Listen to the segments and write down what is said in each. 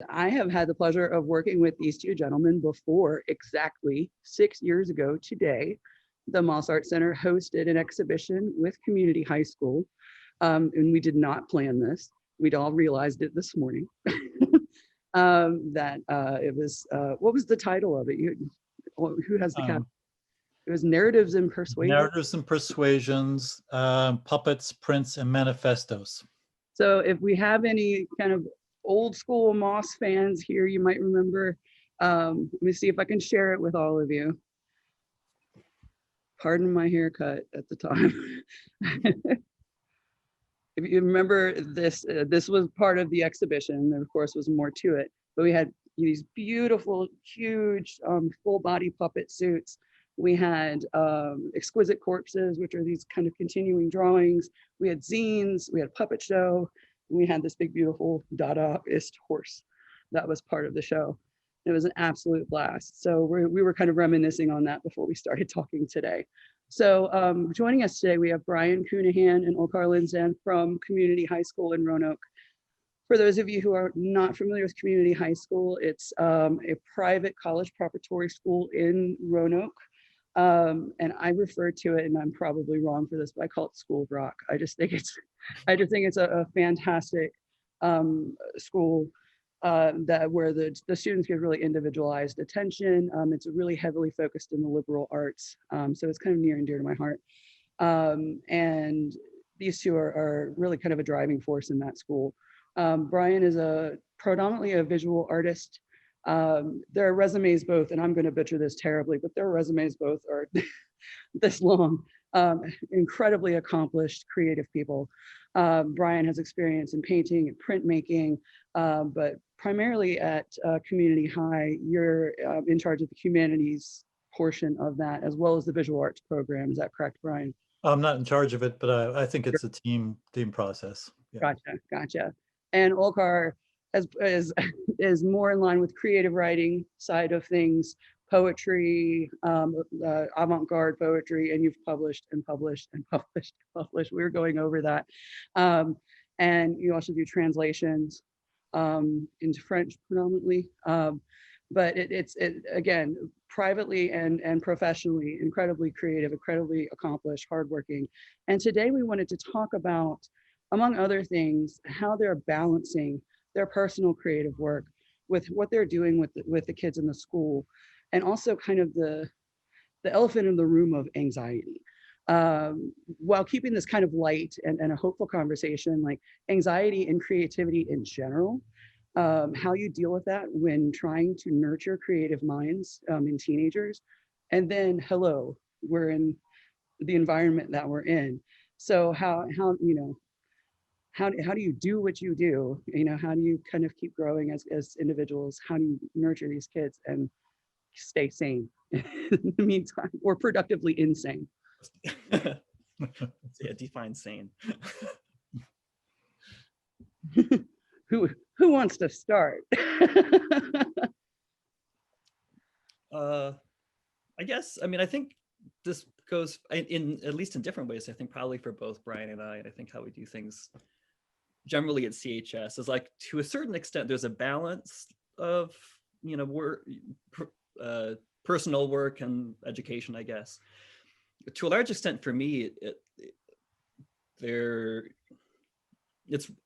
I have had the pleasure of working with these two gentlemen before. Exactly 6 years ago today, the Moss Art Center hosted an exhibition with Community High School. And we did not plan this. We'd all realized it this morning. That it was, what was the title of it? Who has the cap? It was Narratives and Persuasions. Narratives and Persuasions, Puppets, Prints, and Manifestos. So if we have any kind of old school Moss fans here, you might remember. Let me see if I can share it with all of you. Pardon my haircut at the time. If you remember this, this was part of the exhibition. There, of course, was more to it, but we had these beautiful, huge, full body puppet suits. We had exquisite corpses, which are these kind of continuing drawings. We had zines, we had puppet show. We had this big, beautiful Dadaist horse that was part of the show. It was an absolute blast. So we were kind of reminiscing on that before we started talking today. So joining us today, we have Brian Counihan and Olchar Lindsann from Community High School in Roanoke. For those of you who are not familiar with Community High School, it's a private college preparatory school in Roanoke. And I refer to it, and I'm probably wrong for this, but I call it School of Rock. I just think it's a fantastic school that where the students get really individualized attention. It's really heavily focused in the liberal arts, so it's kind of near and dear to my heart. And these two are really kind of a driving force in that school. Brian is predominantly a visual artist. Their resumes both, and I'm going to butcher this terribly, but their resumes both are this long. Incredibly accomplished, creative people. Brian has experience in painting and printmaking, but primarily at Community High, you're in charge of the humanities portion of that, as well as the visual arts program. Is that correct, Brian? I'm not in charge of it, but I think it's a team process. Yeah. Gotcha. And Olchar is more in line with creative writing side of things, poetry, avant-garde poetry, and you've published and published and published. We were going over that. And you also do translations into French predominantly. But it's again, privately and professionally, incredibly creative, incredibly accomplished, hardworking. And today we wanted to talk about, among other things, how they're balancing their personal creative work with what they're doing with the kids in the school, and also kind of the elephant in the room of anxiety, while keeping this kind of light and a hopeful conversation, like anxiety and creativity in general, how you deal with that when trying to nurture creative minds in teenagers. And then, hello, we're in the environment that we're in. So how do you do what you do? How do you kind of keep growing as individuals? How do you nurture these kids and stay sane in the meantime, or productively insane? Yeah, define sane. Who wants to start? I guess, I think this goes in at least in different ways. I think probably for both Brian and I think how we do things generally at CHS is like, to a certain extent, there's a balance of, work, personal work and education, I guess. To a large extent for me, it's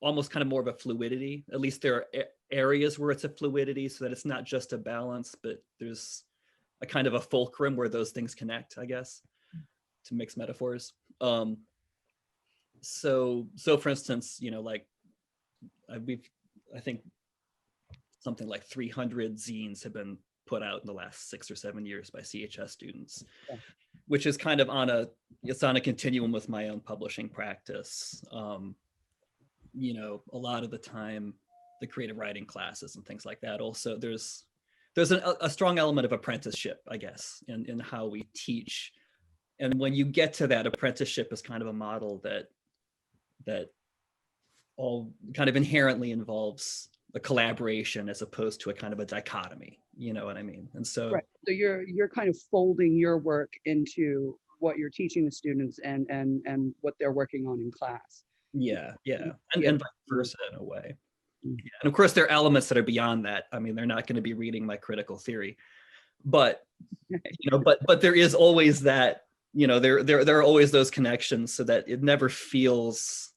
almost kind of more of a fluidity. At least there are areas where it's a fluidity, so that it's not just a balance, but there's a kind of a fulcrum where those things connect, I guess, to mix metaphors. So for instance, like I think something like 300 zines have been put out in the last 6 or 7 years by CHS students, yeah. Which is kind of on a continuum with my own publishing practice. A lot of the time, the creative writing classes and things like that. Also, there's a strong element of apprenticeship, I guess, in how we teach. And when you get to that, apprenticeship is kind of a model that all kind of inherently involves a collaboration as opposed to a kind of a dichotomy. You know what I mean? And so, right. So you're kind of folding your work into what you're teaching the students and what they're working on in class. Yeah, and vice versa in a way. And of course, there are elements that are beyond that. I mean, they're not going to be reading my critical theory, but but there is always that, there are always those connections, so that it never feels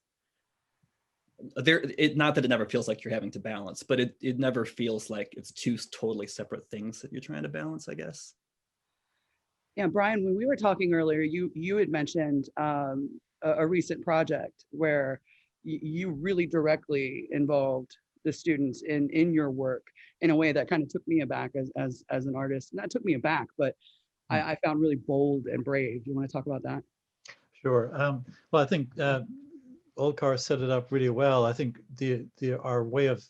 not that it never feels like you're having to balance, but it never feels like it's two totally separate things that you're trying to balance, I guess. Yeah, Brian, when we were talking earlier, you had mentioned a recent project where you really directly involved the students in your work in a way that kind of took me aback as an artist. Not took me aback, but I found really bold and brave. You want to talk about that? Sure. Well, I think Olchar set it up really well. I think our way of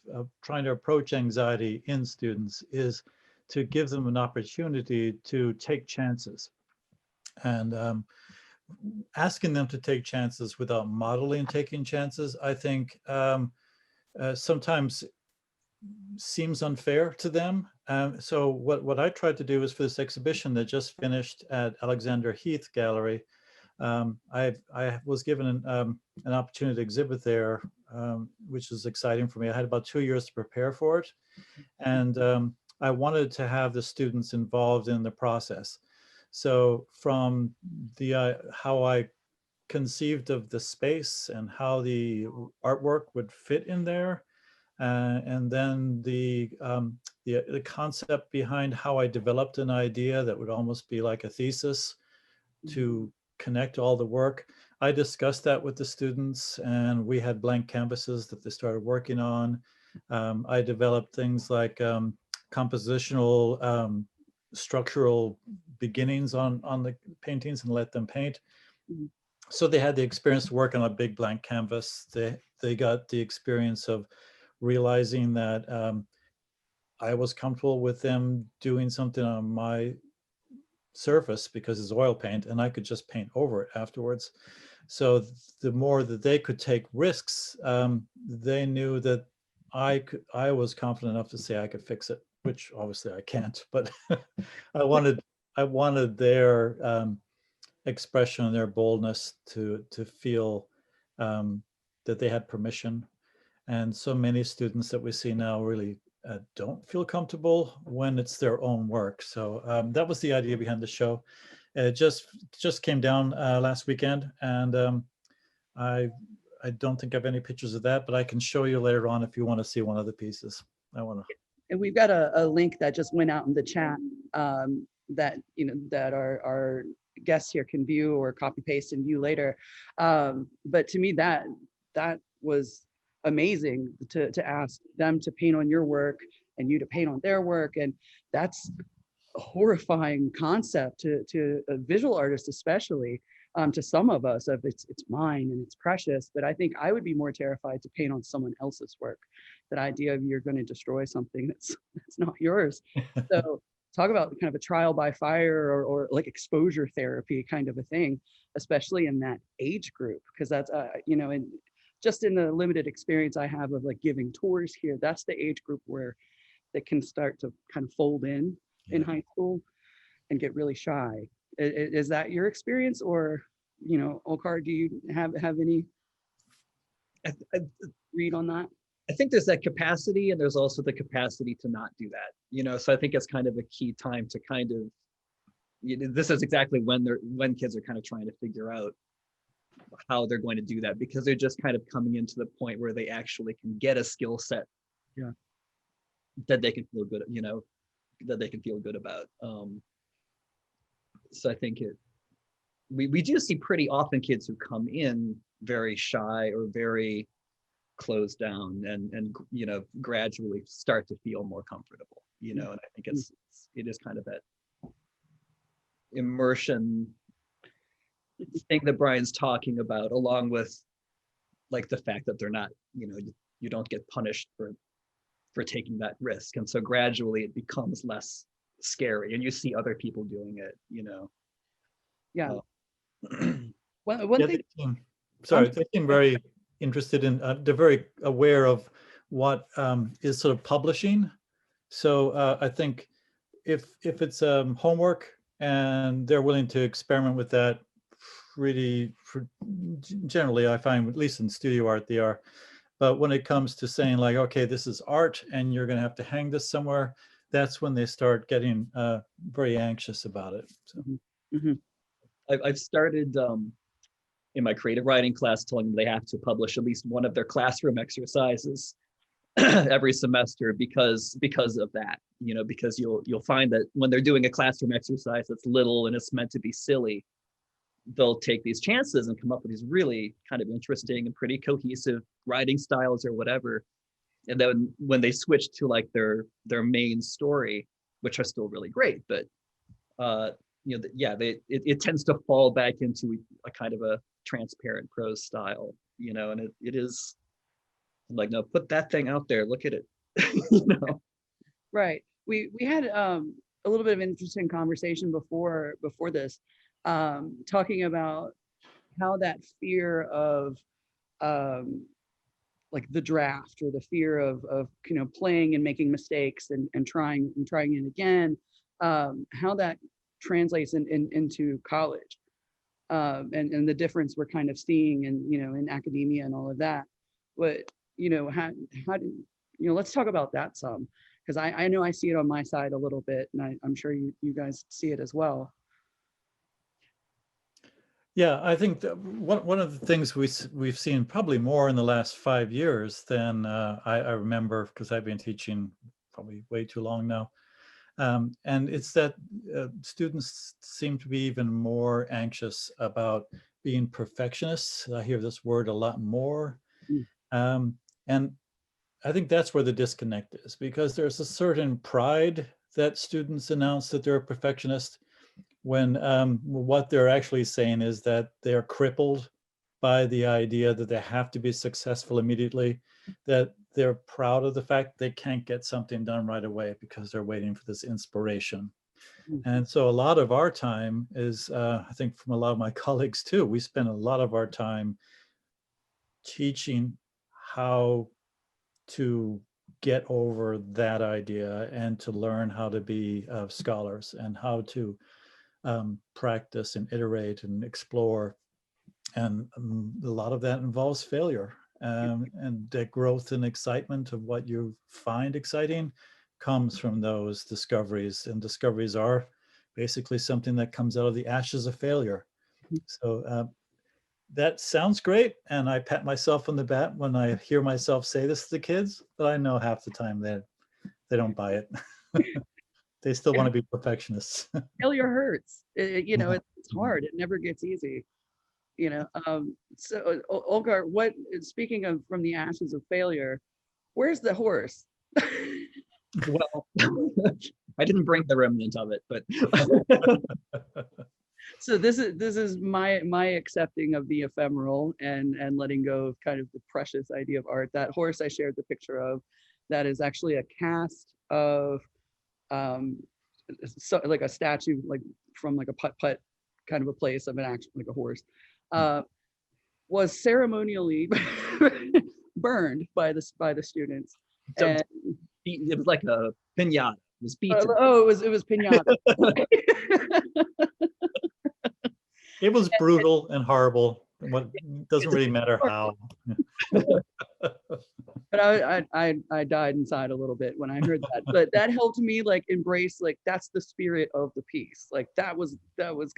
trying to approach anxiety in students is to give them an opportunity to take chances, and asking them to take chances without modeling taking chances, I think sometimes seems unfair to them. So what I tried to do is, for this exhibition that just finished at Alexander Heath Gallery, I was given an opportunity to exhibit there, which is exciting for me. I had about 2 years to prepare for it, and I wanted to have the students involved in the process. So from the how I conceived of the space and how the artwork would fit in there, and then the concept behind how I developed an idea that would almost be like a thesis to connect all the work. I discussed that with the students, and we had blank canvases that they started working on. I developed things like compositional, structural beginnings on the paintings and let them paint. So they had the experience to work on a big blank canvas. They got the experience of realizing that I was comfortable with them doing something on my surface because it's oil paint, and I could just paint over it afterwards. So the more that they could take risks, they knew that I was confident enough to say I could fix it, which obviously I can't, but I wanted their expression and their boldness to feel that they had permission. And so many students that we see now really don't feel comfortable when it's their own work. So that was the idea behind the show. It just came down last weekend, and I don't think I have any pictures of that, but I can show you later on if you want to see one of the pieces. And we've got a link that just went out in the chat that that our guests here can view or copy paste and view later. But to me, that was amazing to ask them to paint on your work and you to paint on their work, and that's a horrifying concept to a visual artist, especially to some of us, of it's mine and it's precious. But I think I would be more terrified to paint on someone else's work. That idea of you're going to destroy something that's not yours. So talk about kind of a trial by fire or like exposure therapy kind of a thing, especially in that age group, because that's and just in the limited experience I have of like giving tours here, that's the age group where they can start to kind of fold in high school and get really shy. Is that your experience, or Olchar, do you have any read on that? I think there's that capacity, and there's also the capacity to not do that. So I think it's kind of a key time to kind of, this is exactly when kids are kind of trying to figure out how they're going to do that, because they're just kind of coming into the point where they actually can get a skill set that they can feel good, that they can feel good about. So I think we do see pretty often kids who come in very shy or very closed down and gradually start to feel more comfortable, and I think it is kind of that immersion thing that Brian's talking about, along with like the fact that they're not, you don't get punished for taking that risk, and so gradually it becomes less scary, and you see other people doing it. One thing. They seem very interested in. They're very aware of what is sort of publishing. So I think if it's homework and they're willing to experiment with that, really, generally I find, at least in studio art, they are. But when it comes to saying like, okay, this is art and you're going to have to hang this somewhere, that's when they start getting very anxious about it. So. Mhm. I've started in my creative writing class telling them they have to publish at least one of their classroom exercises every semester because of that, because you'll find that when they're doing a classroom exercise that's little and it's meant to be silly, they'll take these chances and come up with these really kind of interesting and pretty cohesive writing styles or whatever. And then when they switch to like their main story, which are still really great, but it tends to fall back into a kind of a transparent prose style, and it is like, no, put that thing out there, look at it. Right. We had a little bit of an interesting conversation before this, talking about how that fear of like the draft, or the fear of playing and making mistakes and trying it again, how that translates into college, and the difference we're kind of seeing in academia and all of that. But how do let's talk about that some, because I know I see it on my side a little bit, and I'm sure you guys see it as well. Yeah, I think that one of the things we've seen probably more in the last 5 years than I remember, because I've been teaching probably way too long now. And it's that students seem to be even more anxious about being perfectionists. I hear this word a lot more. And I think that's where the disconnect is, because there's a certain pride that students announce that they're a perfectionist, when what they're actually saying is that they're crippled by the idea that they have to be successful immediately, that they're proud of the fact they can't get something done right away because they're waiting for this inspiration. And so a lot of our time is, I think from a lot of my colleagues too, we spend a lot of our time teaching how to get over that idea and to learn how to be scholars, and how to practice and iterate and explore. And a lot of that involves failure, and the growth and excitement of what you find exciting comes from those discoveries, and discoveries are basically something that comes out of the ashes of failure. So that sounds great, and I pat myself on the back when I hear myself say this to the kids, but I know half the time they don't buy it. They still want to be perfectionists. Failure hurts. It's hard. It never gets easy. So Olchar, speaking of from the ashes of failure, where's the horse? Well, I didn't bring the remnant of it, but so this is my accepting of the ephemeral and letting go of kind of the precious idea of art. That horse I shared the picture of, that is actually a cast of so like a statue, like from like a putt kind of a place of an actual, like a horse, was ceremonially burned by the students. And it was like a piñata. It was beaten. It was piñata. It was brutal and horrible. What doesn't really matter how. But I died inside a little bit when I heard that. But that helped me like embrace, like, that's the spirit of the piece. Like that was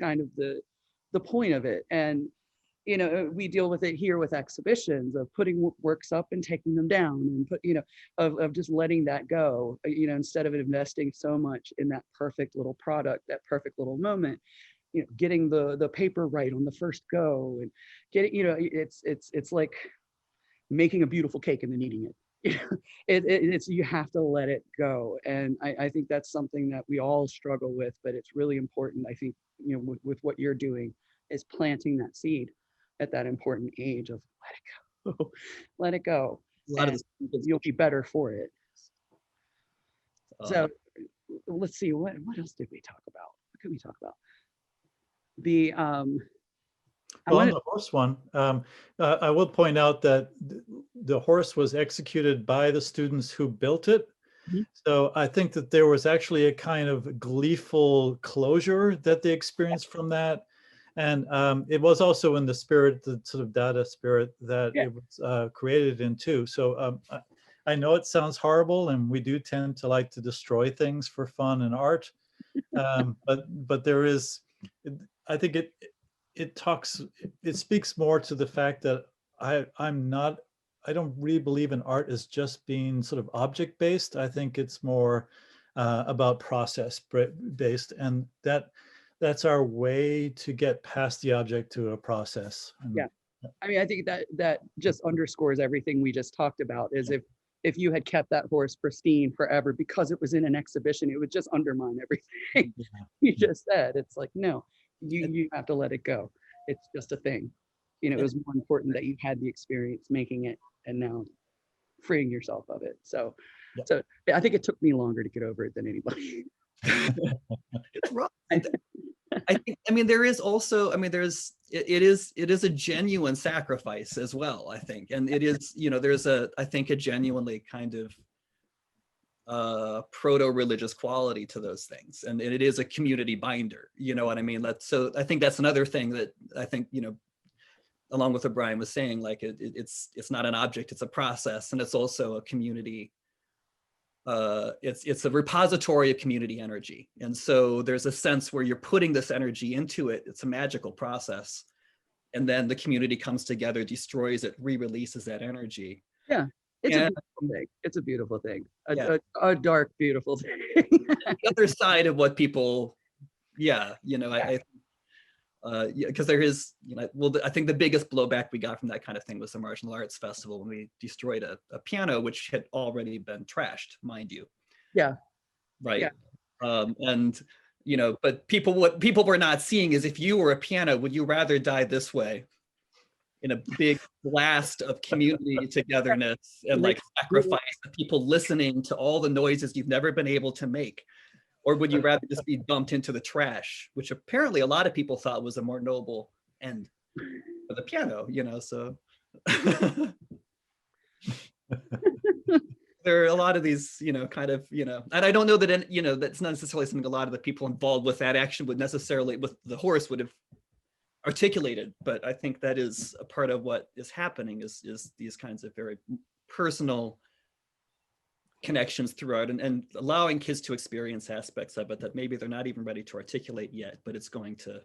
kind of the point of it. And we deal with it here with exhibitions of putting works up and taking them down, and of just letting that go, instead of investing so much in that perfect little product, that perfect little moment, getting the paper right on the first go, and getting, it's like making a beautiful cake and then eating it. It's you have to let it go. And I think that's something that we all struggle with, but it's really important. I think, with what you're doing, is planting that seed at that important age of let it go. Let it go. You'll be better for it. So let's see, what else did we talk about? What could we talk about? The well, on the horse one, I will point out that the horse was executed by the students who built it. Mm-hmm. So I think that there was actually a kind of gleeful closure that they experienced from that. And it was also in the spirit, the sort of data spirit that Yeah. it was created in too. So I know it sounds horrible, and we do tend to like to destroy things for fun and art. But there is, I think it speaks more to the fact that I don't really believe in art as just being sort of object based. I think it's more about process based, and that's our way to get past the object to a process. Yeah. I mean, I think that just underscores everything we just talked about. Is if you had kept that horse pristine forever because it was in an exhibition, it would just undermine everything you just said. It's like, no, you have to let it go. It's just a thing. You know, it was more important that you had the experience making it and now freeing yourself of it. So, Yeah. so I think it took me longer to get over it than anybody. It's rough. I mean, there is also, I mean, it is a genuine sacrifice as well, I think. And it is, you know, there's I think a genuinely kind of proto-religious quality to those things. And it is a community binder, you know what I mean? So I think that's another thing that I think, you know, along with what Brian was saying, like it's not an object, it's a process. And it's also a community, it's a repository of community energy. And so there's a sense where you're putting this energy into it. It's a magical process. And then the community comes together, destroys it, re-releases that energy. Yeah, it's a And beautiful thing. It's a beautiful thing. Yeah. A dark, beautiful thing. the other side of what people, yeah, you know, because there is, you know, well, I think the biggest blowback we got from that kind of thing was the Marginal Arts Festival when we destroyed a piano which had already been trashed, mind you. Yeah. Right. Yeah. And you know, but what people were not seeing is, if you were a piano, would you rather die this way in a big blast of community togetherness and like sacrifice the people listening to all the noises you've never been able to make? Or would you rather just be dumped into the trash, which apparently a lot of people thought was a more noble end for the piano, you know, so. There are a lot of these, you know, kind of, you know, and I don't know that, you know, that's not necessarily something a lot of the people involved with that action would necessarily, with the horse, would have articulated, but I think that is a part of what is happening is these kinds of very personal connections throughout, and allowing kids to experience aspects of it that maybe they're not even ready to articulate yet, but it's going to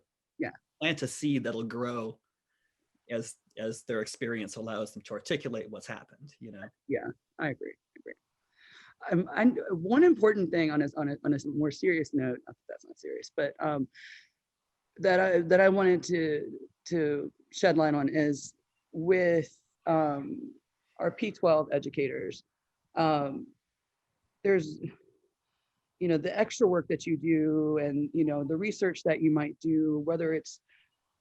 plant a seed that'll grow as their experience allows them to articulate what's happened, you know. Yeah, I agree. And one important thing on a more serious note, that's not serious, but that I wanted to shed light on is with our P12 educators. There's, you know, the extra work that you do, and you know, the research that you might do, whether it's,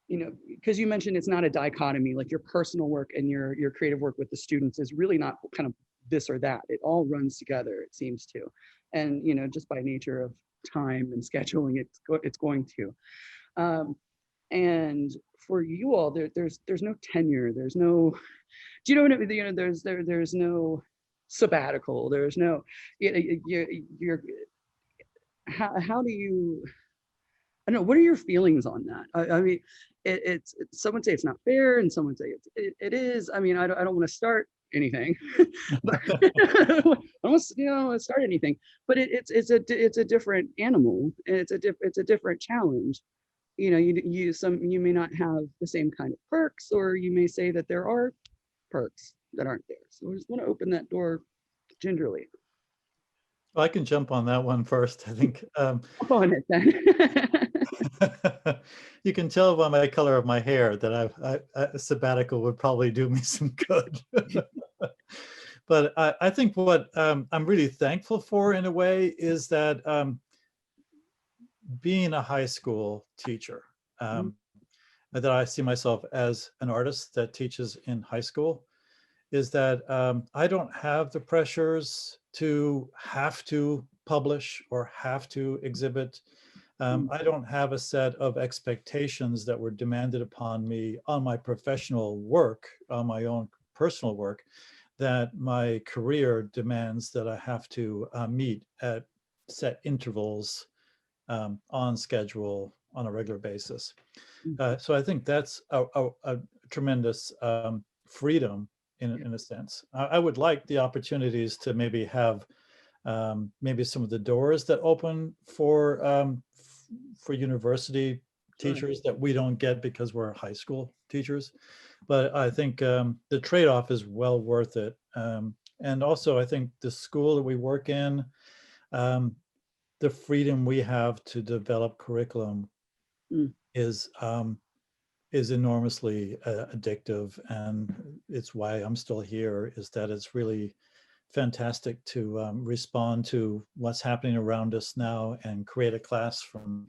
you know, because you mentioned it's not a dichotomy, like your personal work and your creative work with the students is really not kind of this or that. It all runs together, it seems to. And, you know, just by nature of time and scheduling, it's going to. And for you all, there's no tenure, there's no, do you know what I mean? You know, there's no sabbatical, there's no, you're how do you, I don't know, what are your feelings on that? I mean, it's someone say it's not fair, and someone say it is. I mean, I don't want to start anything, but I don't want to, you know, start anything. But it's a different animal, and it's a different challenge. You know, you may not have the same kind of perks, or you may say that there are perks that aren't there. So I just want to open that door gingerly. Well, I can jump on that one first. I think On it then. you can tell by my color of my hair that a sabbatical would probably do me some good. But I think what I'm really thankful for in a way is that being a high school teacher, that I see myself as an artist that teaches in high school, is that I don't have the pressures to have to publish or have to exhibit. I don't have a set of expectations that were demanded upon me on my professional work, on my own personal work, that my career demands that I have to meet at set intervals, on schedule, on a regular basis. Mm. So I think that's a tremendous freedom in a sense. I would like the opportunities to maybe have maybe some of the doors that open for university Sure. teachers that we don't get because we're high school teachers. But I think the trade-off is well worth it. And also, I think the school that we work in, the freedom we have to develop curriculum Mm. is enormously addictive, and it's why I'm still here. Is that it's really fantastic to respond to what's happening around us now and create a class from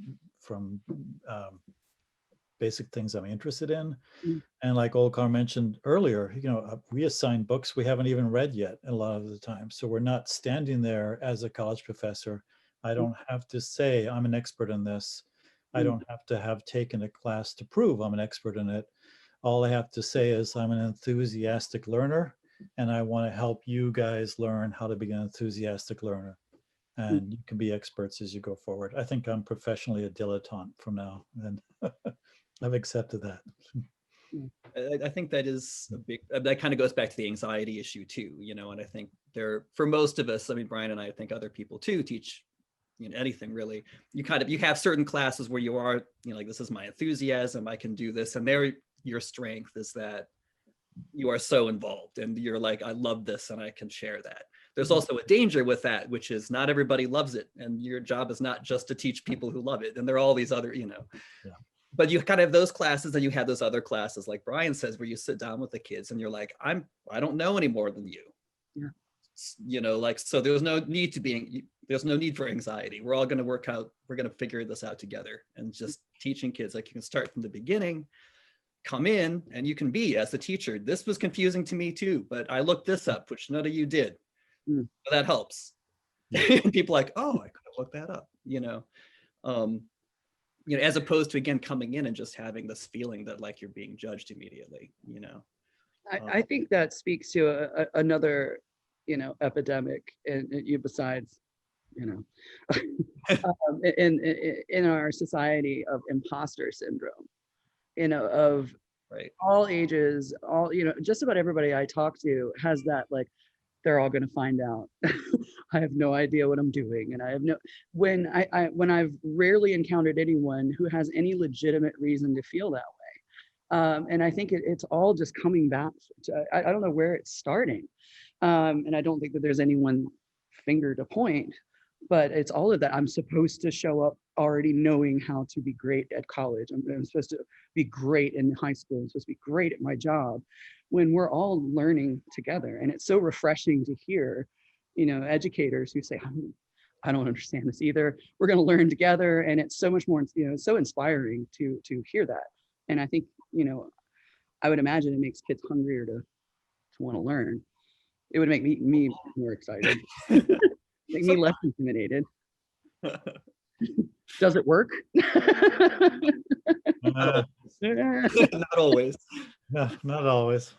basic things I'm interested in. Mm. And like Olchar mentioned earlier, we assign books we haven't even read yet a lot of the time. So we're not standing there as a college professor. I don't have to say I'm an expert in this. I Mm. don't have to have taken a class to prove I'm an expert in it. All I have to say is I'm an enthusiastic learner, and I want to help you guys learn how to be an enthusiastic learner. And you can be experts as you go forward. I think I'm professionally a dilettante from now, and I've accepted that. I think that is a big, that kind of goes back to the anxiety issue too, and I think for most of us, I mean, Brian and I think other people too teach, anything really, you have certain classes where you are, like, this is my enthusiasm, I can do this. And your strength is that you are so involved and you're like, I love this and I can share that. There's also a danger with that, which is not everybody loves it. And your job is not just to teach people who love it. And there are all these other, Yeah. But you kind of have those classes and you have those other classes, like Brian says, where you sit down with the kids and you're like, I don't know any more than you. Yeah. So there's no need for anxiety. We're all going to work out. We're going to figure this out together. And just teaching kids, like, you can start from the beginning, come in, and you can be, as the teacher, this was confusing to me too, but I looked this up, which none of you did. Mm. So that helps. And people are like, oh, I could have looked that up, as opposed to, again, coming in and just having this feeling that like you're being judged immediately, I think that speaks to another, epidemic besides, in our society of imposter syndrome, of right. all ages, just about everybody I talk to has that, like, they're all going to find out. I have no idea what I'm doing. And I have when I've rarely encountered anyone who has any legitimate reason to feel that way. And I think it's all just coming back. I don't know where it's starting. And I don't think that there's any one finger to point, but it's all of that. I'm supposed to show up already knowing how to be great at college. I'm supposed to be great in high school. I'm supposed to be great at my job, when we're all learning together. And it's so refreshing to hear, educators who say, I don't understand this either. We're going to learn together. And it's so much more, so inspiring to hear that. And I think, I would imagine it makes kids hungrier to want to learn. It would make me more excited. Make me less intimidated. Does it work? Not always. No, not always.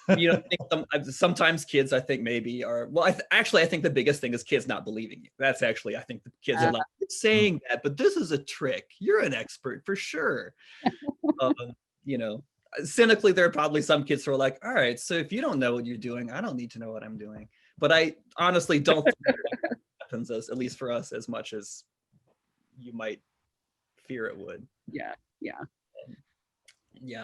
I think sometimes kids, I think, maybe are, well, I think the biggest thing is kids not believing you. That's actually, I think the kids are like, saying that, but this is a trick. You're an expert for sure. Cynically, there are probably some kids who are like, all right, so if you don't know what you're doing, I don't need to know what I'm doing. But I honestly don't think that happens, at least for us, as much as you might fear it would. Yeah.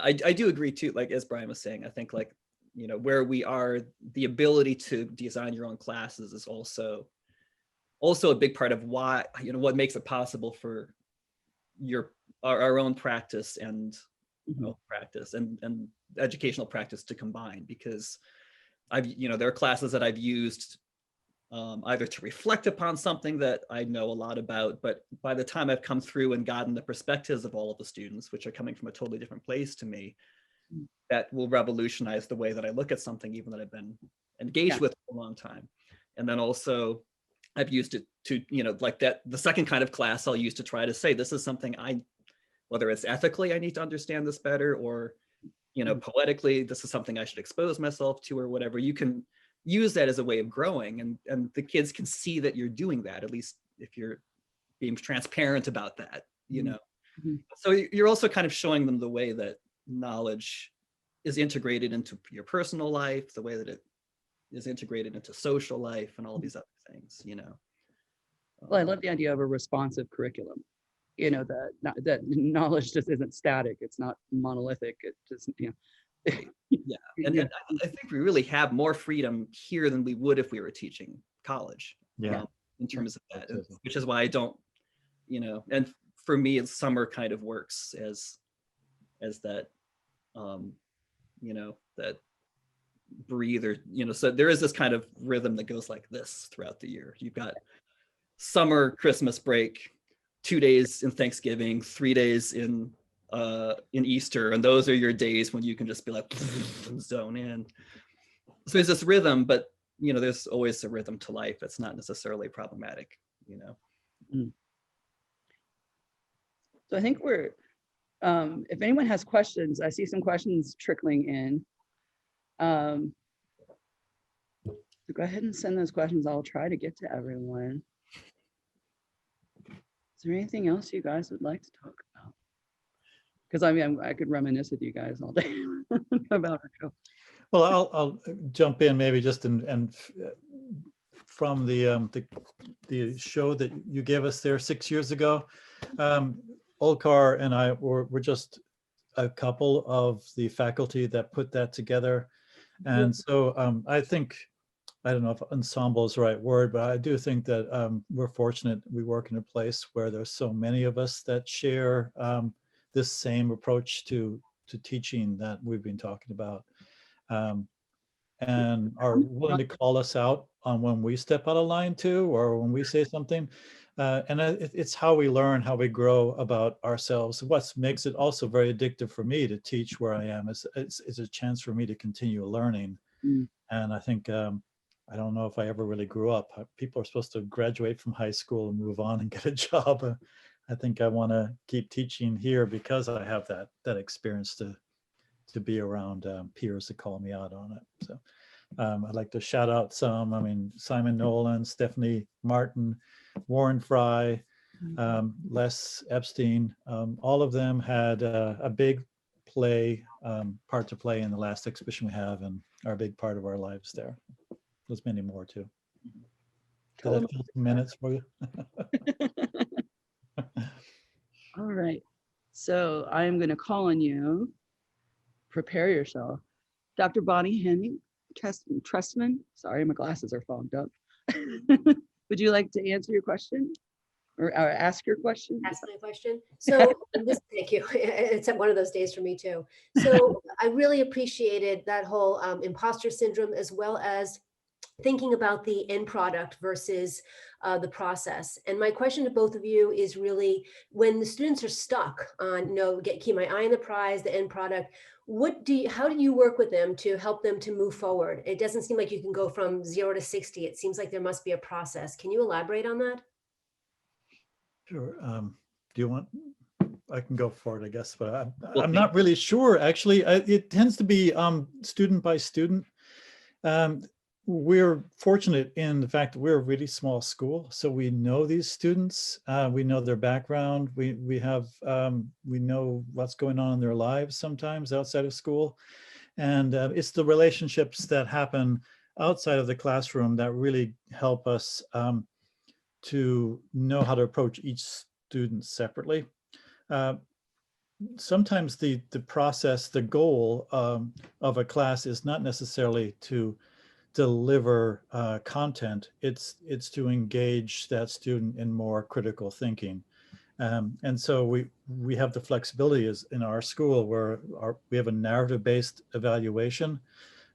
I do agree too, like, as Brian was saying, I think, like, where we are, the ability to design your own classes is also a big part of why, what makes it possible for our own practice and practice and educational practice to combine. Because there are classes that I've used either to reflect upon something that I know a lot about, but by the time I've come through and gotten the perspectives of all of the students, which are coming from a totally different place to me, that will revolutionize the way that I look at something, even that I've been engaged with for a long time. And then also I've used it to, like that, the second kind of class I'll use to try to say, this is something whether it's ethically, I need to understand this better, or, poetically, this is something I should expose myself to, or whatever. You can use that as a way of growing, and the kids can see that you're doing that, at least if you're being transparent about that, you know. Mhm. So you're also kind of showing them the way that knowledge is integrated into your personal life, the way that it is integrated into social life and all of these other things, you know. Well, I love the idea of a responsive curriculum. You know, that knowledge just isn't static. It's not monolithic. It just, you know. Yeah, and I think we really have more freedom here than we would if we were teaching college. Yeah. In terms of that, Absolutely. which is why I don't, you know, and for me, it's summer kind of works as that, you know, that breather, you know, so there is this kind of rhythm that goes like this throughout the year. You've got summer, Christmas break, 2 days in Thanksgiving, 3 days in Easter, and those are your days when you can just be like zone in. So there's this rhythm, but you know, there's always a rhythm to life. It's not necessarily problematic, you know. So I think we're, if anyone has questions, I see some questions trickling in. So go ahead and send those questions. I'll try to get to everyone. Is there anything else you guys would like to talk about? Because I mean, I could reminisce with you guys all day about our show. Well, I'll jump in maybe just and from the show that you gave us there 6 years ago. Olchar and I were just a couple of the faculty that put that together. And so I think, I don't know if ensemble is the right word, but I do think that we're fortunate we work in a place where there's so many of us that share this same approach to teaching that we've been talking about. And are willing to call us out on when we step out of line too, or when we say something. And it's how we learn, how we grow about ourselves. What makes it also very addictive for me to teach where I am is it's a chance for me to continue learning. And I think, I don't know if I ever really grew up. People are supposed to graduate from high school and move on and get a job. I think I want to keep teaching here because I have that experience to be around peers to call me out on it. So I'd like to shout out some, I mean, Simon Nolan, Stephanie Martin, Warren Fry, Les Epstein, all of them had a big part to play in the last exhibition we have and are a big part of our lives there. There's many more too. Did that fill 2 minutes for you? All right. So I'm going to call on you. Prepare yourself. Dr. Bonnie Henning Trestman. Sorry, my glasses are fogged up. Would you like to answer your question or ask your question? Ask my question. So thank you. It's one of those days for me too. So I really appreciated that whole imposter syndrome, as well as thinking about the end product versus the process. And my question to both of you is really, when the students are stuck on, keep my eye on the prize, the end product, how do you work with them to help them to move forward? It doesn't seem like you can go from 0 to 60. It seems like there must be a process. Can you elaborate on that? Sure. Do you want, I can go for it, I guess, but I'm not really sure, actually. It tends to be student by student. We're fortunate in the fact that we're a really small school, so we know these students, we know their background, we know what's going on in their lives sometimes outside of school, and it's the relationships that happen outside of the classroom that really help us to know how to approach each student separately. Sometimes the process, the goal of a class is not necessarily to deliver content, it's to engage that student in more critical thinking. And so we have the flexibility as in our school where we have a narrative-based evaluation.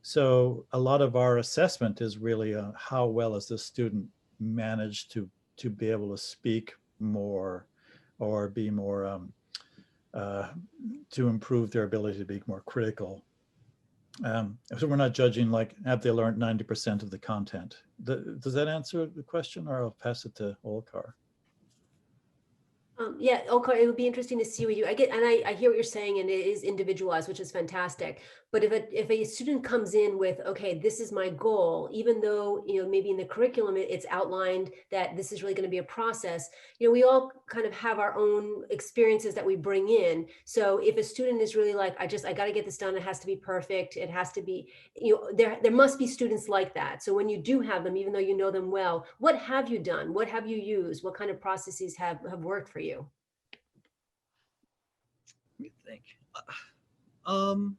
So a lot of our assessment is really how well has the student managed to be able to speak more or be more, to improve their ability to be more critical. So we're not judging like, have they learned 90% of the content? Does that answer the question, or I'll pass it to Olchar? Yeah, okay, it would be interesting to see what you, I get, and I hear what you're saying, and it is individualized, which is fantastic. But if a student comes in with, okay, this is my goal, even though, maybe in the curriculum, it's outlined that this is really going to be a process, we all kind of have our own experiences that we bring in. So if a student is really like, I got to get this done, it has to be perfect, it has to be, there must be students like that. So when you do have them, even though you know them well, what have you done? What have you used? What kind of processes have worked for you? Let me think. Um,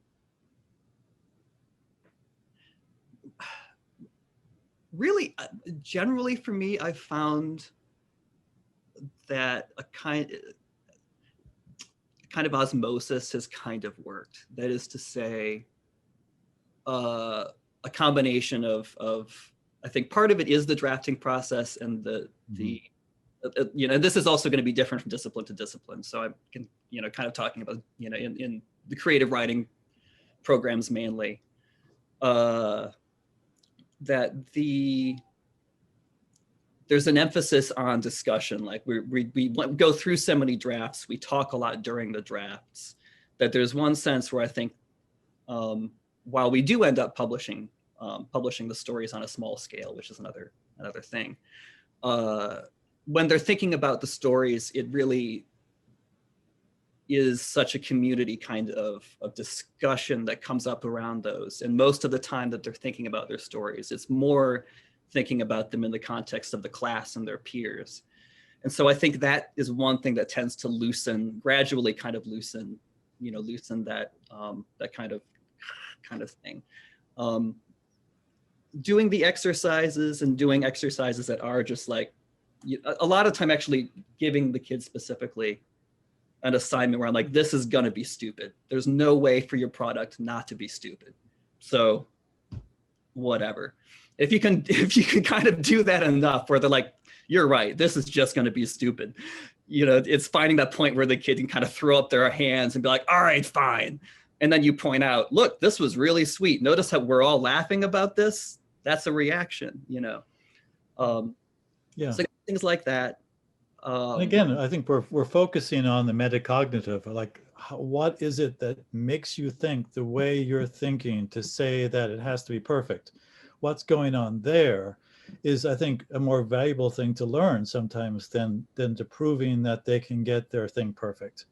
really, generally for me, I've found that a kind of osmosis has kind of worked. That is to say, a combination of I think part of it is the drafting process and the this is also going to be different from discipline to discipline. So I'm kind of talking about in the creative writing programs mainly, that there's an emphasis on discussion. Like we go through so many drafts, we talk a lot during the drafts, that there's one sense where I think while we do end up publishing the stories on a small scale, which is another thing, when they're thinking about the stories, it really is such a community kind of discussion that comes up around those. And most of the time that they're thinking about their stories, it's more thinking about them in the context of the class and their peers. And so I think that is one thing that tends to gradually kind of loosen that that kind of thing. Doing the exercises and doing exercises that are just like, a lot of time actually giving the kids specifically an assignment where I'm like, this is gonna be stupid. There's no way for your product not to be stupid. So whatever. If you can kind of do that enough where they're like, you're right, this is just gonna be stupid. It's finding that point where the kid can kind of throw up their hands and be like, all right, fine. And then you point out, look, this was really sweet. Notice how we're all laughing about this. That's a reaction, Yeah. So things like that. And again, I think we're focusing on the metacognitive, like what is it that makes you think the way you're thinking to say that it has to be perfect? What's going on there is, I think, a more valuable thing to learn sometimes than to proving that they can get their thing perfect.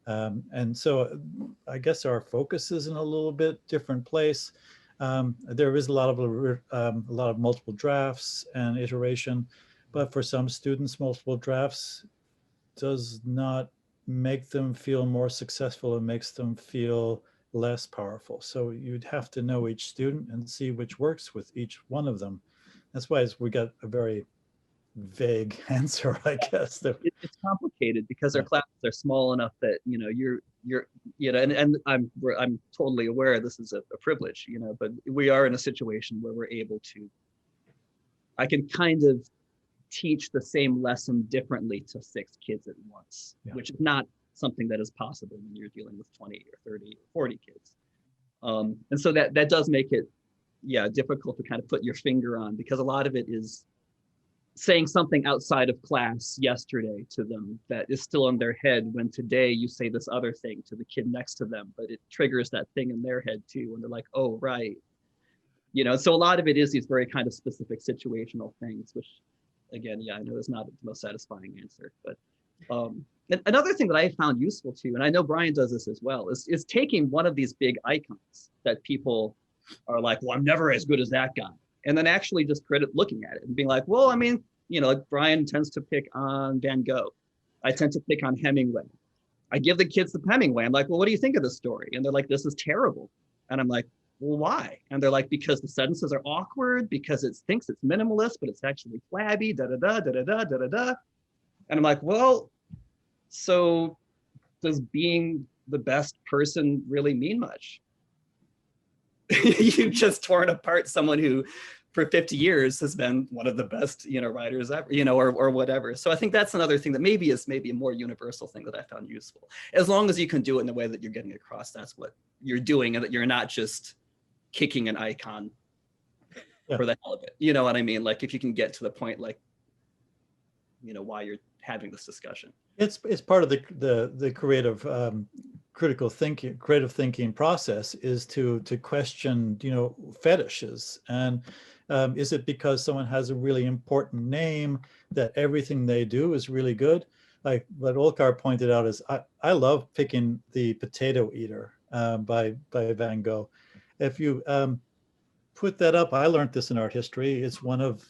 And so I guess our focus is in a little bit different place. There is a lot of multiple drafts and iteration, but for some students, multiple drafts does not make them feel more successful. It makes them feel less powerful. So you'd have to know each student and see which works with each one of them. That's why we got a very vague answer, I guess. It's complicated because our classes are small enough that and I'm totally aware this is a privilege, but we are in a situation where we're able to. I can kind of teach the same lesson differently to 6 kids at once, which is not something that is possible when you're dealing with 20 or 30 or 40 kids. And so that does make it, difficult to kind of put your finger on, because a lot of it is saying something outside of class yesterday to them that is still in their head when today you say this other thing to the kid next to them, but it triggers that thing in their head too. And they're like, oh, right. So a lot of it is these very kind of specific situational things, which again, I know is not the most satisfying answer, but another thing that I found useful too, and I know Brian does this as well, is taking one of these big icons that people are like, well, I'm never as good as that guy. And then actually just looking at it and being like, well, I mean, like Brian tends to pick on Van Gogh. I tend to pick on Hemingway. I give the kids the Hemingway. I'm like, well, what do you think of this story? And they're like, this is terrible. And I'm like, well, why? And they're like, because the sentences are awkward, because it thinks it's minimalist, but it's actually flabby, da-da-da, da-da-da, da-da-da. And I'm like, well, so does being the best person really mean much? You've just torn apart someone who for 50 years has been one of the best, writers ever, or whatever. So I think that's another thing that maybe a more universal thing that I found useful. As long as you can do it in the way that you're getting across, that's what you're doing, and that you're not just kicking an icon for the hell of it. You know what I mean? Like if you can get to the point, like, why you're having this discussion. It's part of the creative creative thinking process is to question, you know, fetishes. And is it because someone has a really important name that everything they do is really good? Like what Olchar pointed out is I love picking the Potato Eater by Van Gogh. If you put that up, I learned this in art history. It's one of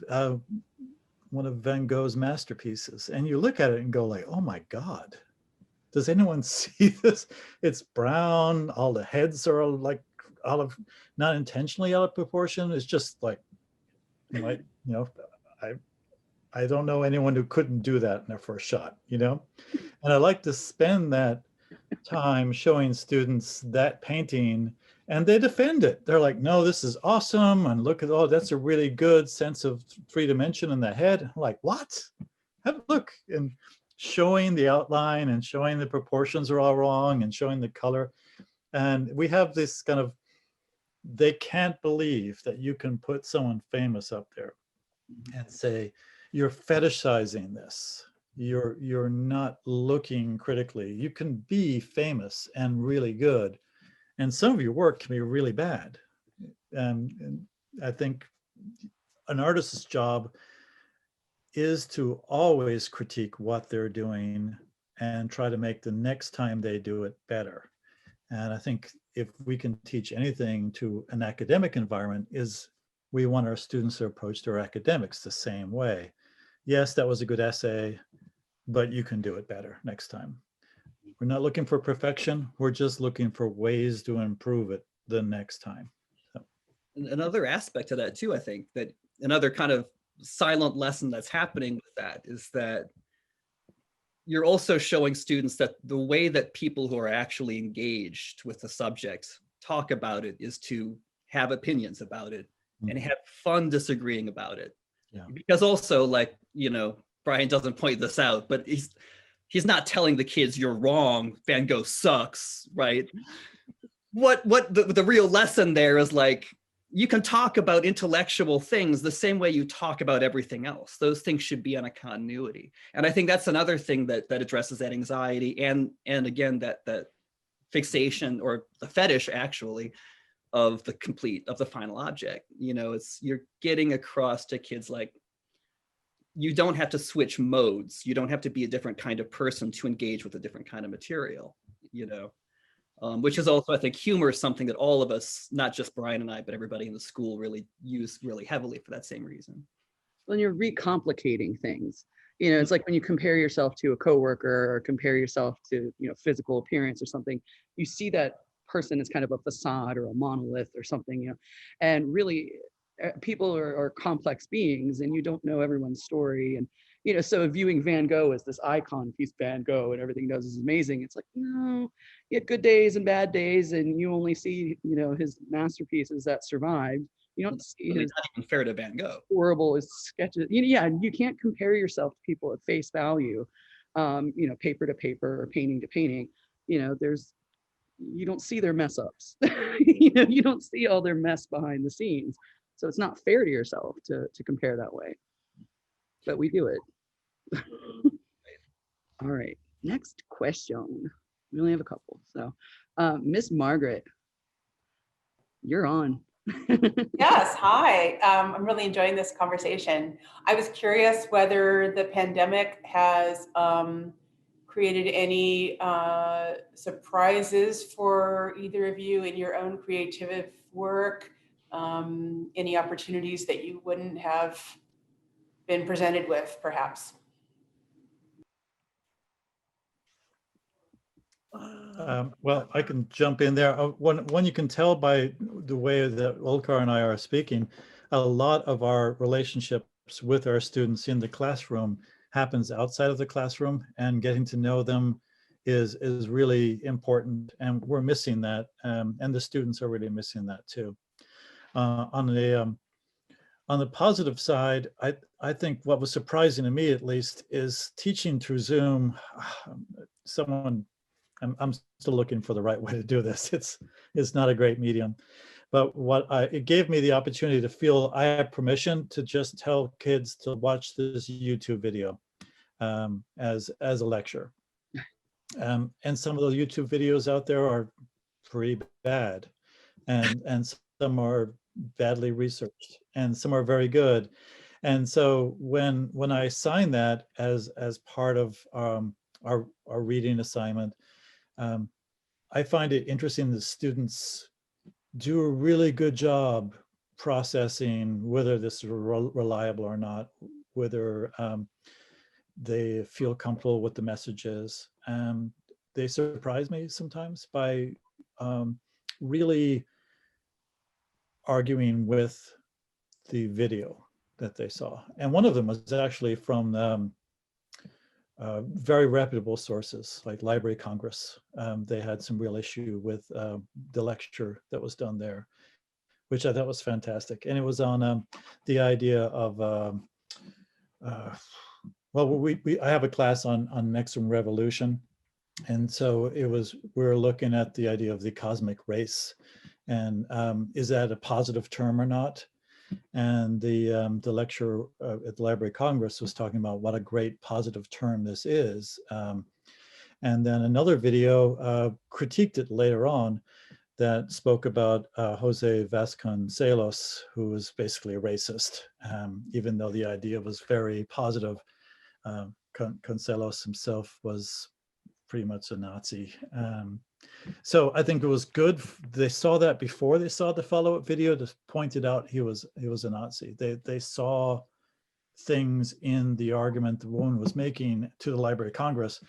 Van Gogh's masterpieces, and you look at it and go like, oh my God, does anyone see this? It's brown. All the heads are like not intentionally out of proportion. It's just like, you know, I don't know anyone who couldn't do that in their first shot, you know? And I like to spend that time showing students that painting, and they defend it. They're like, no, this is awesome. And look at, oh, that's a really good sense of three dimension in the head. I'm like, what? Have a look. And showing the outline and showing the proportions are all wrong and showing the color. And we have this kind of, they can't believe that you can put someone famous up there and say, you're fetishizing this. You're not looking critically. You can be famous and really good. And some of your work can be really bad. And I think an artist's job is to always critique what they're doing and try to make the next time they do it better. And I think if we can teach anything to an academic environment is we want our students to approach their academics the same way. Yes, that was a good essay, but you can do it better next time. We're not looking for perfection. We're just looking for ways to improve it the next time. So. Another aspect of that too, I think that another kind of silent lesson that's happening with that is that you're also showing students that the way that people who are actually engaged with the subject talk about it is to have opinions about it and have fun disagreeing about it. Yeah. Because also, like, you know, Brian doesn't point this out, but he's not telling the kids you're wrong, Van Gogh sucks, right? What the real lesson there is, like, you can talk about intellectual things the same way you talk about everything else. Those things should be on a continuity. And I think that's another thing that addresses that anxiety and again, that fixation or the fetish actually of the final object. You know, you're getting across to kids like, you don't have to switch modes. You don't have to be a different kind of person to engage with a different kind of material, you know, which is also, I think, humor is something that all of us, not just Brian and I, but everybody in the school really use really heavily for that same reason. When you're recomplicating things, you know, it's like when you compare yourself to a coworker or compare yourself to, you know, physical appearance or something, you see that person as kind of a facade or a monolith or something, you know, and really people are complex beings and you don't know everyone's story. And, you know, so viewing Van Gogh as this icon piece, Van Gogh and everything he does is amazing. It's like, no, he had good days and bad days and you only see, you know, his masterpieces that survived. You don't see his not even fair to Van Gogh. Horrible his sketches. You know, yeah, you can't compare yourself to people at face value, you know, paper to paper or painting to painting. You know, you don't see their mess ups. You know, you don't see all their mess behind the scenes. So it's not fair to yourself to compare that way. But we do it. All right, next question. We only have a couple. So Miss Margaret, you're on. Yes, hi. I'm really enjoying this conversation. I was curious whether the pandemic has created any surprises for either of you in your own creative work, any opportunities that you wouldn't have been presented with, perhaps. Well, I can jump in there. One you can tell by the way that Olchar and I are speaking, a lot of our relationships with our students in the classroom happens outside of the classroom, and getting to know them is really important, and we're missing that, and the students are really missing that too. On the positive side, I think what was surprising to me, at least, is teaching through Zoom. I'm still looking for the right way to do this. It's not a great medium, but it gave me the opportunity to feel I have permission to just tell kids to watch this YouTube video as a lecture. And some of the YouTube videos out there are pretty bad, and some are badly researched, and some are very good. And so when I assign that as part of our reading assignment, I find it interesting that students do a really good job processing whether this is reliable or not, whether they feel comfortable with the messages. They surprise me sometimes by really arguing with the video that they saw. And one of them was actually from very reputable sources like Library of Congress. They had some real issue with the lecture that was done there, which I thought was fantastic. And it was on the idea of, well, I have a class on Mexican Revolution. And so we were looking at the idea of the cosmic race, and is that a positive term or not? And the lecturer at the Library of Congress was talking about what a great positive term this is. And then another video critiqued it later on, that spoke about Jose Vasconcelos, who was basically a racist, even though the idea was very positive. Concelos himself was pretty much a Nazi. So I think it was good. They saw that before they saw the follow-up video that pointed out he was a Nazi. They saw things in the argument the woman was making to the Library of Congress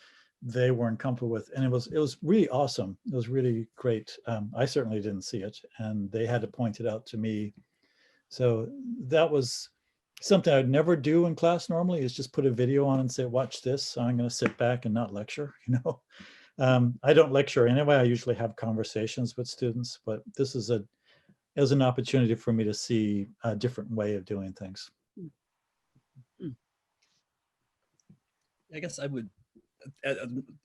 they weren't comfortable with, and it was really awesome. It was really great. I certainly didn't see it, and they had to point it out to me. So that was something I'd never do in class normally, is just put a video on and say, watch this. So I'm going to sit back and not lecture, you know. I don't lecture anyway. I usually have conversations with students, but this is an opportunity for me to see a different way of doing things. I guess I would,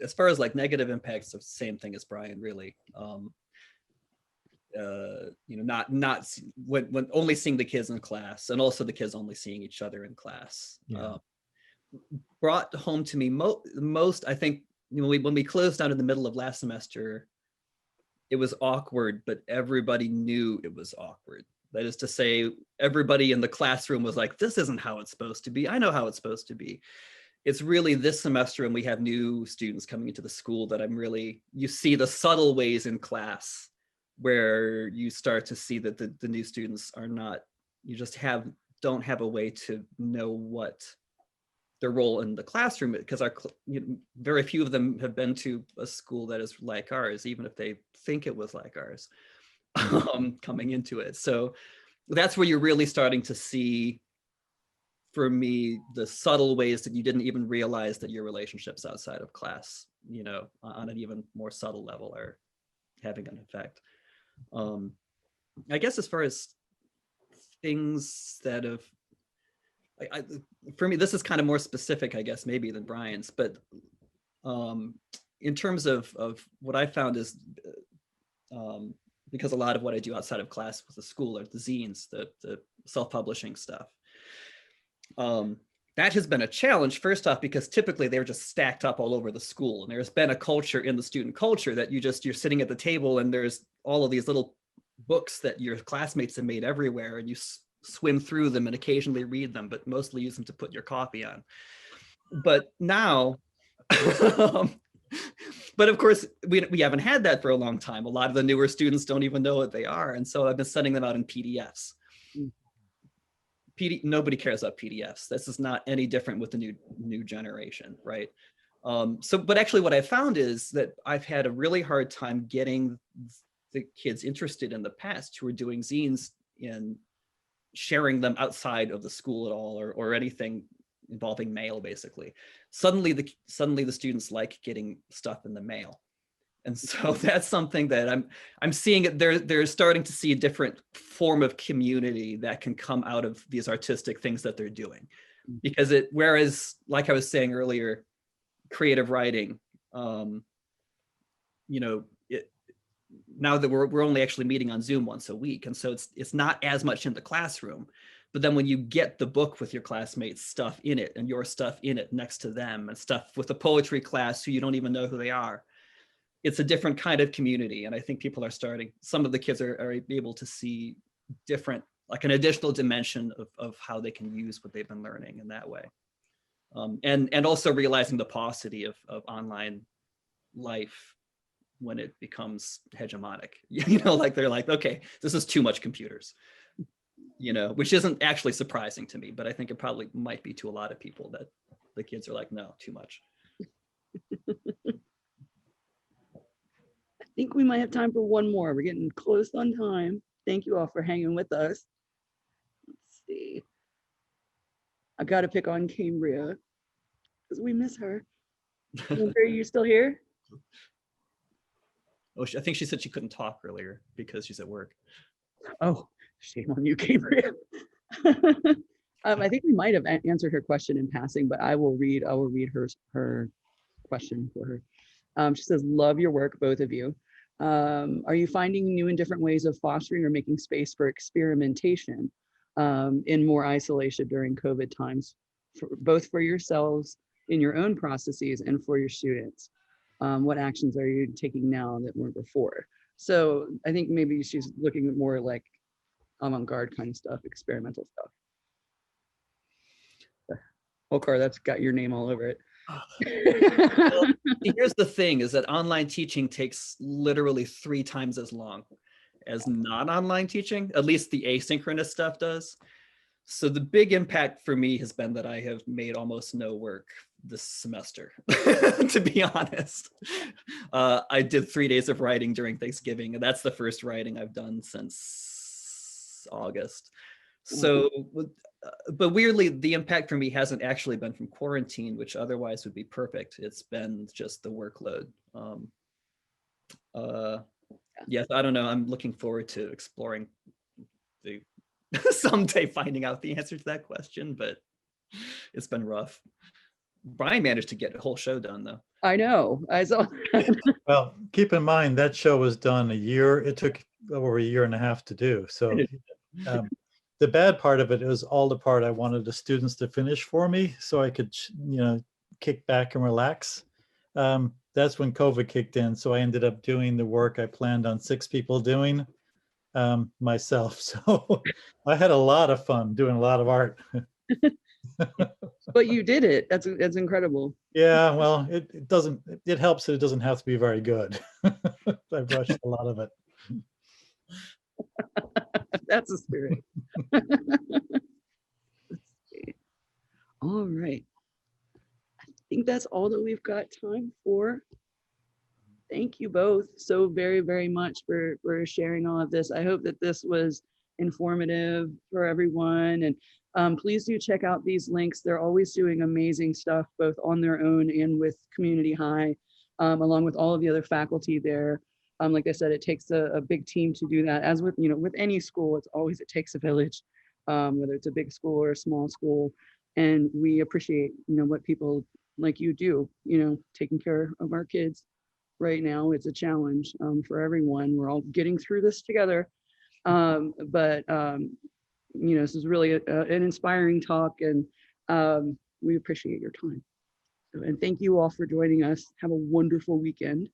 as far as like negative impacts, the same thing as Brian, really. You know, not when only seeing the kids in class, and also the kids only seeing each other in class. Yeah. Brought home to me most, I think, you know, when we closed down in the middle of last semester, it was awkward, but everybody knew it was awkward. That is to say, everybody in the classroom was like, this isn't how it's supposed to be. I know how it's supposed to be. It's really this semester, and we have new students coming into the school, that you see the subtle ways in class where you start to see that the new students are not, you just don't have a way to know what their role in the classroom, because very few of them have been to a school that is like ours, even if they think it was like ours coming into it. So that's where you're really starting to see, for me, the subtle ways that you didn't even realize that your relationships outside of class, you know, on an even more subtle level, are having an effect. I guess as far as things that have, for me, this is kind of more specific, I guess, maybe than Brian's, but in terms of what I found is, because a lot of what I do outside of class with the school are the zines, the self-publishing stuff. That has been a challenge, first off, because typically they're just stacked up all over the school. And there's been a culture in the student culture that you're sitting at the table and there's all of these little books that your classmates have made everywhere, and you swim through them and occasionally read them, but mostly use them to put your coffee on. But now, but of course, we haven't had that for a long time. A lot of the newer students don't even know what they are. And so I've been sending them out in PDFs. Nobody cares about PDFs. This is not any different with the new generation, right? But actually what I found is that I've had a really hard time getting the kids interested in the past who are doing zines in sharing them outside of the school at all, or anything involving mail, basically. Suddenly the students like getting stuff in the mail. And so that's something that I'm seeing it. They're starting to see a different form of community that can come out of these artistic things that they're doing. Because whereas, like I was saying earlier, creative writing, you know, now that we're only actually meeting on Zoom once a week, and so it's not as much in the classroom. But then when you get the book with your classmates' stuff in it and your stuff in it next to them, and stuff with the poetry class who you don't even know who they are, it's a different kind of community. And I think people are starting, some of the kids are able to see different, like an additional dimension of how they can use what they've been learning in that way. And also realizing the paucity of online life when it becomes hegemonic, like they're like, okay, this is too much computers, which isn't actually surprising to me, but I think it probably might be to a lot of people that the kids are like, no, too much. I think we might have time for one more. We're getting close on time. Thank you all for hanging with us. Let's see. I got to pick on Cambria because we miss her. Cambria, you still here? Oh, I think she said she couldn't talk earlier because she's at work. Oh, shame on you, Cambria. I think we might have answered her question in passing, but I will read her question for her. She says, love your work, both of you. Are you finding new and different ways of fostering or making space for experimentation in more isolation during COVID times, both for yourselves in your own processes and for your students? What actions are you taking now that weren't before? So I think maybe she's looking at more like avant-garde kind of stuff, experimental stuff. Olchar, that's got your name all over it. Well, here's the thing, is that online teaching takes literally 3 times as long as non-online teaching, at least the asynchronous stuff does. So the big impact for me has been that I have made almost no work this semester, to be honest. I did 3 days of writing during Thanksgiving, and that's the first writing I've done since August. So, but weirdly, the impact for me hasn't actually been from quarantine, which otherwise would be perfect. It's been just the workload. Yes, I don't know. I'm looking forward to exploring the someday finding out the answer to that question, but it's been rough. Brian managed to get a whole show done, though. I know. I saw. Well, keep in mind that show was done a year. It took over a year and a half to do. So the bad part of it is all the part I wanted the students to finish for me so I could, kick back and relax. That's when COVID kicked in. So I ended up doing the work I planned on 6 people doing myself. So I had a lot of fun doing a lot of art. But you did it. That's incredible. Yeah, well, it helps that it doesn't have to be very good. I brushed a lot of it. That's the spirit. All right. I think that's all that we've got time for. Thank you both so very, very much for sharing all of this. I hope that this was informative for everyone. And please do check out these links. They're always doing amazing stuff, both on their own and with Community High, along with all of the other faculty there. Like I said, it takes a big team to do that. As with, with any school, it takes a village, whether it's a big school or a small school. And we appreciate, what people like you do, taking care of our kids. Right now, it's a challenge for everyone. We're all getting through this together. But this is really an inspiring talk, and we appreciate your time. And thank you all for joining us. Have a wonderful weekend.